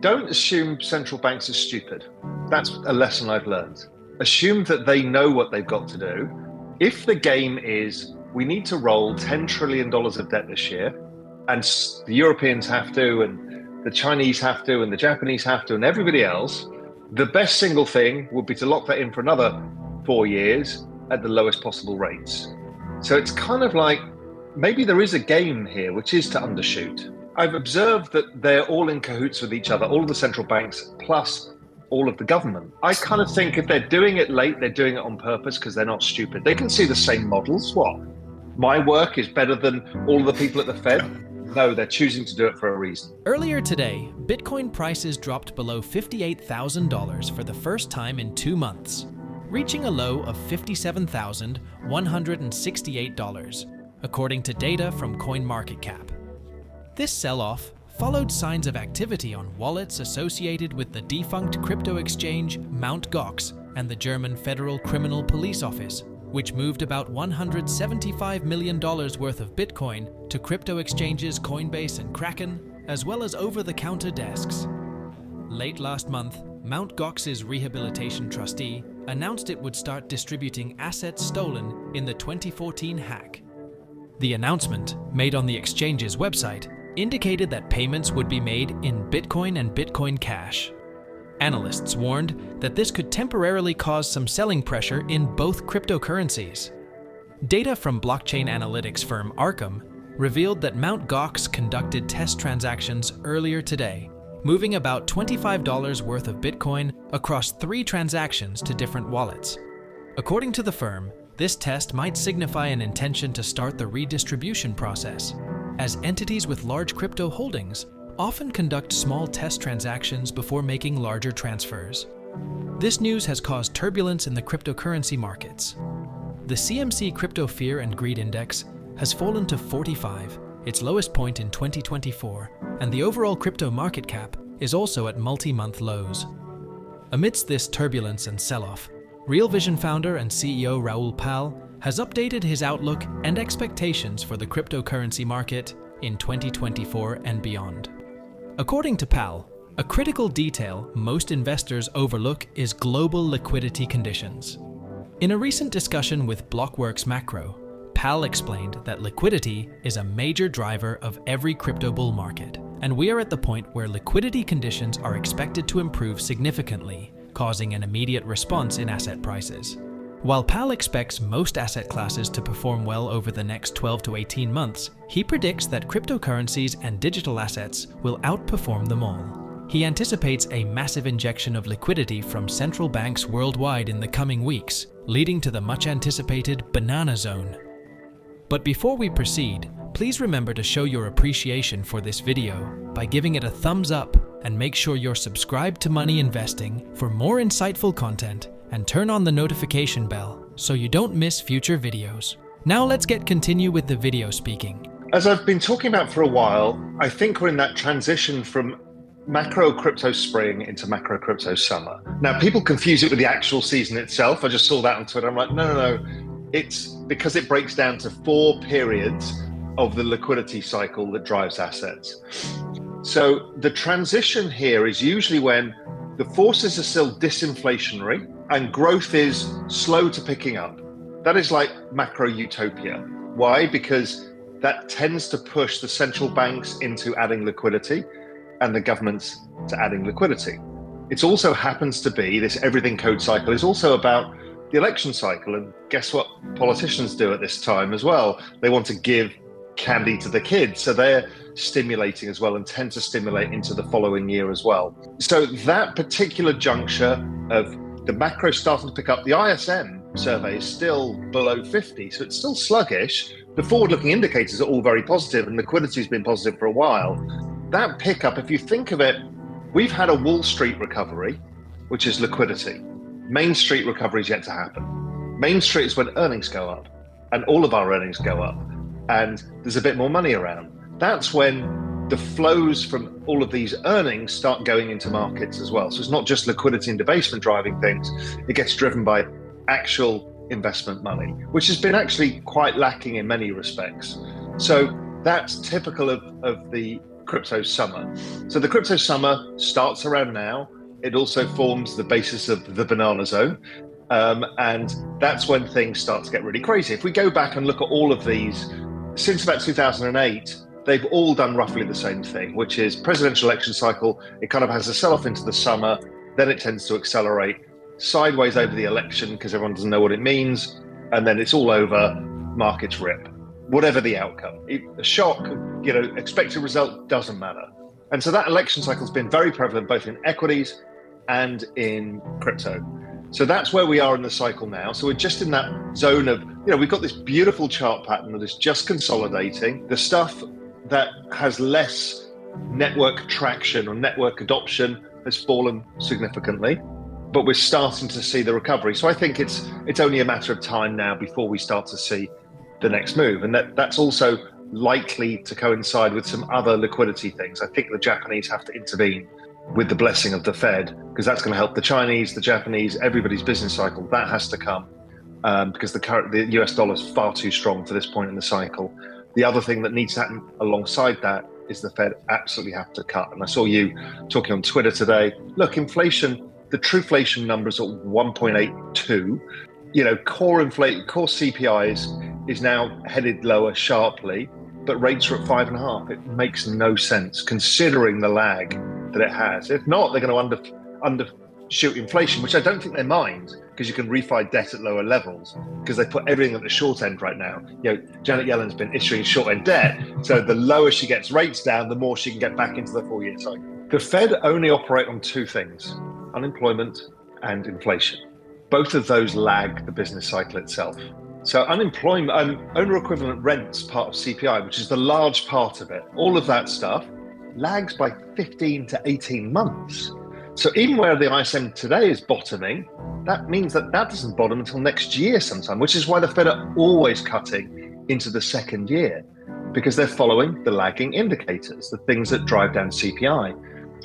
Don't assume central banks are stupid. That's a lesson I've learned. Assume that they know what they've got to do. If the game is, we need to roll $10 trillion of debt this year, and the Europeans have to, and the Chinese have to, and the Japanese have to, and everybody else, the best single thing would be to lock that in for another 4 years at the lowest possible rates. So it's kind of like, maybe there is a game here, which is to undershoot. I've observed that they're all in cahoots with each other, all of the central banks, plus all of the government. I kind of think if they're doing it late, they're doing it on purpose because they're not stupid. They can see the same models. What? My work is better than all of the people at the Fed? No, they're choosing to do it for a reason. Earlier today, Bitcoin prices dropped below $58,000 for the first time in 2 months, reaching a low of $57,168, according to data from CoinMarketCap. This sell-off followed signs of activity on wallets associated with the defunct crypto exchange Mt.Gox and the German Federal Criminal Police Office, which moved about $175 million worth of Bitcoin to crypto exchanges Coinbase and Kraken, as well as over-the-counter desks. Late last month, Mt.Gox's rehabilitation trustee announced it would start distributing assets stolen in the 2014 hack. The announcement, made on the exchange's website, indicated that payments would be made in Bitcoin and Bitcoin Cash. Analysts warned that this could temporarily cause some selling pressure in both cryptocurrencies. Data from blockchain analytics firm Arkham revealed that Mt.Gox conducted test transactions earlier today, moving about $25 worth of Bitcoin across 3 transactions to different wallets. According to the firm, this test might signify an intention to start the redistribution process, as entities with large crypto holdings often conduct small test transactions before making larger transfers. This news has caused turbulence in the cryptocurrency markets. The CMC Crypto Fear and Greed Index has fallen to 45, its lowest point in 2024, and the overall crypto market cap is also at multi-month lows. Amidst this turbulence and sell-off, Real Vision founder and CEO Raoul Pal has updated his outlook and expectations for the cryptocurrency market in 2024 and beyond. According to Pal, a critical detail most investors overlook is global liquidity conditions. In a recent discussion with Blockworks Macro, Pal explained that liquidity is a major driver of every crypto bull market, and we are at the point where liquidity conditions are expected to improve significantly, causing an immediate response in asset prices. While Pal expects most asset classes to perform well over the next 12 to 18 months, he predicts that cryptocurrencies and digital assets will outperform them all. He anticipates a massive injection of liquidity from central banks worldwide in the coming weeks, leading to the much-anticipated banana zone. But before we proceed, please remember to show your appreciation for this video by giving it a thumbs up, and make sure you're subscribed to Money Investing for more insightful content, and turn on the notification bell so you don't miss future videos. Now let's continue with the video speaking. As I've been talking about for a while, I think we're in that transition from macro crypto spring into macro crypto summer. Now, people confuse it with the actual season itself. I just saw that on Twitter. I'm like, no. It's because it breaks down to 4 periods of the liquidity cycle that drives assets. So the transition here is usually when the forces are still disinflationary and growth is slow to picking up. That is like macro utopia. Why? Because that tends to push the central banks into adding liquidity and the governments to adding liquidity. It also happens to be, this everything code cycle is also about the election cycle. And guess what politicians do at this time as well? They want to give candy to the kids. So they're stimulating as well and tend to stimulate into the following year as well. So that particular juncture of the macro starting to pick up, the ISM survey is still below 50, so it's still sluggish. The forward-looking indicators are all very positive and liquidity has been positive for a while. That pickup, if you think of it, we've had a Wall Street recovery, which is liquidity. Main Street recovery is yet to happen. Main Street is when earnings go up, and all of our earnings go up, and there's a bit more money around. That's when the flows from all of these earnings start going into markets as well. So it's not just liquidity and debasement driving things, it gets driven by actual investment money, which has been actually quite lacking in many respects. So that's typical of the crypto summer. So the crypto summer starts around now. It also forms the basis of the banana zone. And that's when things start to get really crazy. If we go back and look at all of these, since about 2008, they've all done roughly the same thing, which is presidential election cycle. It kind of has a sell-off into the summer, then it tends to accelerate sideways over the election because everyone doesn't know what it means, and then it's all over, markets rip. Whatever the outcome, a shock, expected result doesn't matter. And so that election cycle has been very prevalent both in equities and in crypto. So that's where we are in the cycle now. So we're just in that zone of, we've got this beautiful chart pattern that is just consolidating. The stuff that has less network traction or network adoption has fallen significantly, but we're starting to see the recovery. So I think it's only a matter of time now before we start to see the next move. And that's also likely to coincide with some other liquidity things. I think the Japanese have to intervene with the blessing of the Fed, because that's going to help the Chinese, the Japanese, everybody's business cycle. That has to come because the US dollar is far too strong for this point in the cycle. The other thing that needs to happen alongside that is the Fed absolutely have to cut. And I saw you talking on Twitter today. Look, inflation, the trueflation numbers at 1.82. Core CPI is now headed lower sharply, but rates are at 5.5. It makes no sense considering the lag that it has. If not, they're going to undershoot inflation, which I don't think they mind, because you can refi debt at lower levels because they put everything at the short end right now. Janet Yellen's been issuing short end debt, so the lower she gets rates down, the more she can get back into the 4-year cycle. The Fed only operate on two things: unemployment and inflation. Both of those lag the business cycle itself. So unemployment, owner equivalent rents, part of CPI, which is the large part of it, all of that stuff lags by 15 to 18 months. So even where the ISM today is bottoming, that means that doesn't bottom until next year sometime, which is why the Fed are always cutting into the second year, because they're following the lagging indicators, the things that drive down CPI,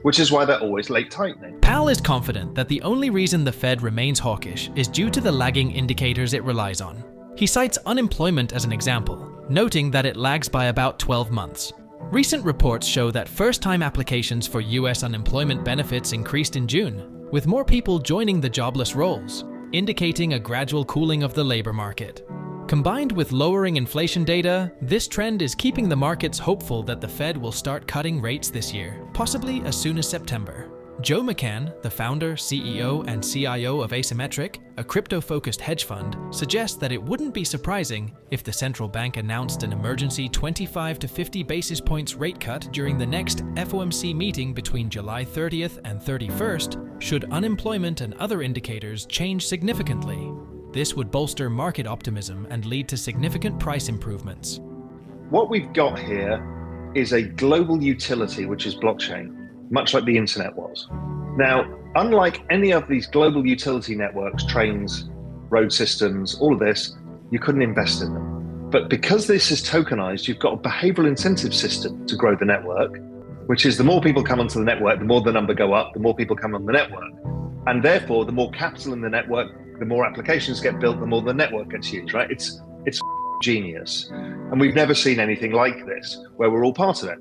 which is why they're always late tightening. Pal is confident that the only reason the Fed remains hawkish is due to the lagging indicators it relies on. He cites unemployment as an example, noting that it lags by about 12 months. Recent reports show that first-time applications for US unemployment benefits increased in June, with more people joining the jobless rolls, indicating a gradual cooling of the labor market. Combined with lowering inflation data, this trend is keeping the markets hopeful that the Fed will start cutting rates this year, possibly as soon as September. Joe McCann, the founder, CEO, and CIO of Asymmetric, a crypto-focused hedge fund, suggests that it wouldn't be surprising if the central bank announced an emergency 25 to 50 basis points rate cut during the next FOMC meeting between July 30th and 31st, should unemployment and other indicators change significantly. This would bolster market optimism and lead to significant price improvements. What we've got here is a global utility, which is blockchain, much like the internet was. Now, unlike any of these global utility networks, trains, road systems, all of this, you couldn't invest in them. But because this is tokenized, you've got a behavioral incentive system to grow the network, which is the more people come onto the network, the more the number go up, the more people come on the network. And therefore, the more capital in the network, the more applications get built, the more the network gets used, right? It's genius. And we've never seen anything like this, where we're all part of it.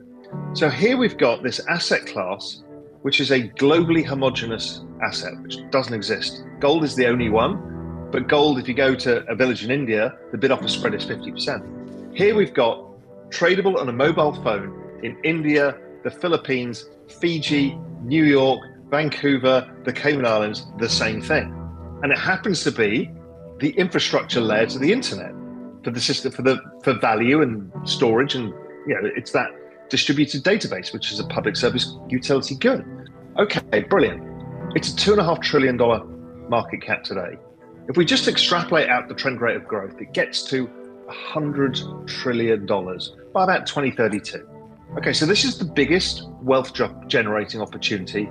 So here we've got this asset class, which is a globally homogenous asset, which doesn't exist. Gold is the only one, but gold, if you go to a village in India, the bid-offer spread is 50%. Here we've got tradable on a mobile phone in India, the Philippines, Fiji, New York, Vancouver, the Cayman Islands, the same thing. And it happens to be the infrastructure layer to the internet for the system, for value and storage, and it's that distributed database, which is a public service utility good. Okay, brilliant. It's a $2.5 trillion market cap today. If we just extrapolate out the trend rate of growth, it gets to $100 trillion by about 2032. Okay, so this is the biggest wealth generating opportunity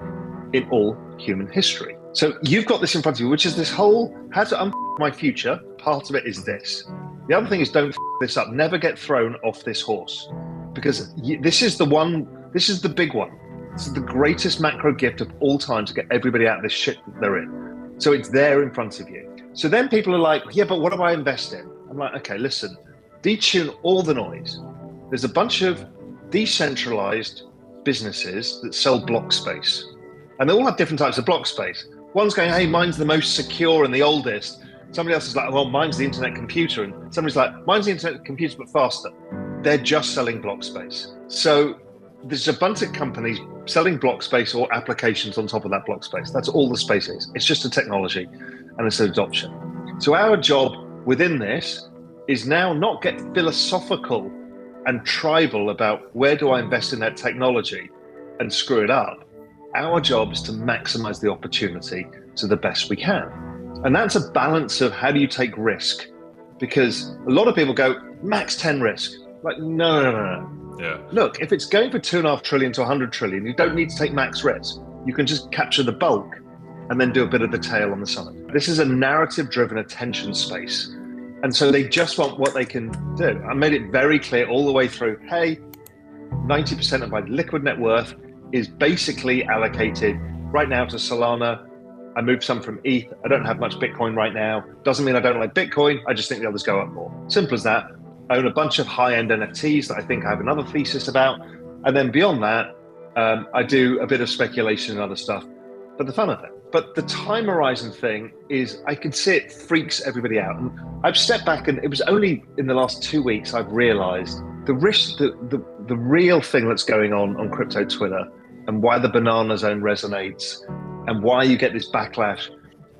in all human history. So you've got this in front of you, which is this whole, how to my future. Part of it is this. The other thing is don't this up. Never get thrown off this horse, because this is the one, this is the big one. This is the greatest macro gift of all time to get everybody out of this shit that they're in. So it's there in front of you. So then people are like, yeah, but what do I invest in? I'm like, okay, listen, detune all the noise. There's a bunch of decentralized businesses that sell block space. And they all have different types of block space. One's going, hey, mine's the most secure and the oldest. Somebody else is like, well, mine's the internet computer. And somebody's like, mine's the internet computer, but faster. They're just selling block space. So there's a bunch of companies selling block space or applications on top of that block space. That's all the space is. It's just a technology and it's an adoption. So our job within this is now not get philosophical and tribal about where do I invest in that technology and screw it up. Our job is to maximize the opportunity to the best we can. And that's a balance of how do you take risk? Because a lot of people go, max 10 risk. Like, no. Yeah. Look, if it's going for 2.5 trillion to 100 trillion, you don't need to take max risk. You can just capture the bulk and then do a bit of the tail on the side. This is a narrative-driven attention space. And so they just want what they can do. I made it very clear all the way through, hey, 90% of my liquid net worth is basically allocated right now to Solana. I moved some from ETH. I don't have much Bitcoin right now. Doesn't mean I don't like Bitcoin. I just think the others go up more. Simple as that. I own a bunch of high-end NFTs that I think I have another thesis about. And then beyond that, I do a bit of speculation and other stuff for the fun of it. But the time horizon thing is, I can see it freaks everybody out. And I've stepped back, and it was only in the last 2 weeks I've realized the risk, the real thing that's going on crypto Twitter and why the banana zone resonates and why you get this backlash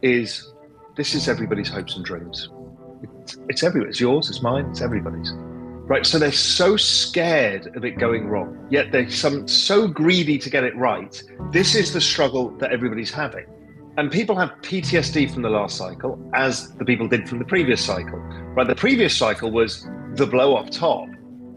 is this is everybody's hopes and dreams. It's everybody. It's yours, it's mine, it's everybody's. Right, so they're so scared of it going wrong, yet they're so greedy to get it right. This is the struggle that everybody's having. And people have PTSD from the last cycle, as the people did from the previous cycle. Right, the previous cycle was the blow up top,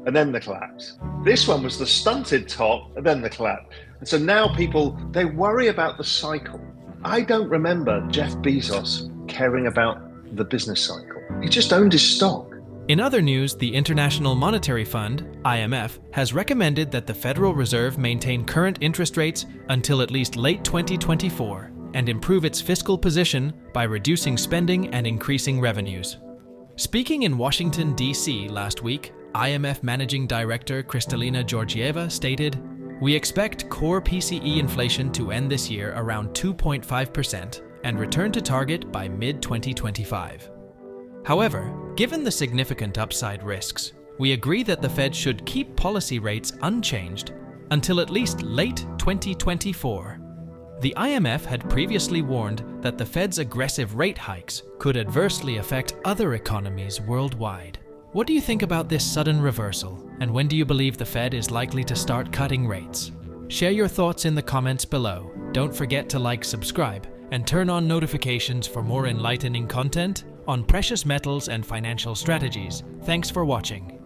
and then the collapse. This one was the stunted top, and then the collapse. And so now people, they worry about the cycle. I don't remember Jeff Bezos caring about the business cycle. He just owned his stock. In other news, the International Monetary Fund, IMF, has recommended that the Federal Reserve maintain current interest rates until at least late 2024 and improve its fiscal position by reducing spending and increasing revenues. Speaking in Washington, D.C. last week, IMF Managing Director Kristalina Georgieva stated, "We expect core PCE inflation to end this year around 2.5% and return to target by mid-2025. However, given the significant upside risks, we agree that the Fed should keep policy rates unchanged until at least late 2024. The IMF had previously warned that the Fed's aggressive rate hikes could adversely affect other economies worldwide. What do you think about this sudden reversal, and when do you believe the Fed is likely to start cutting rates? Share your thoughts in the comments below. Don't forget to like, subscribe, and turn on notifications for more enlightening content on precious metals and financial strategies. Thanks for watching.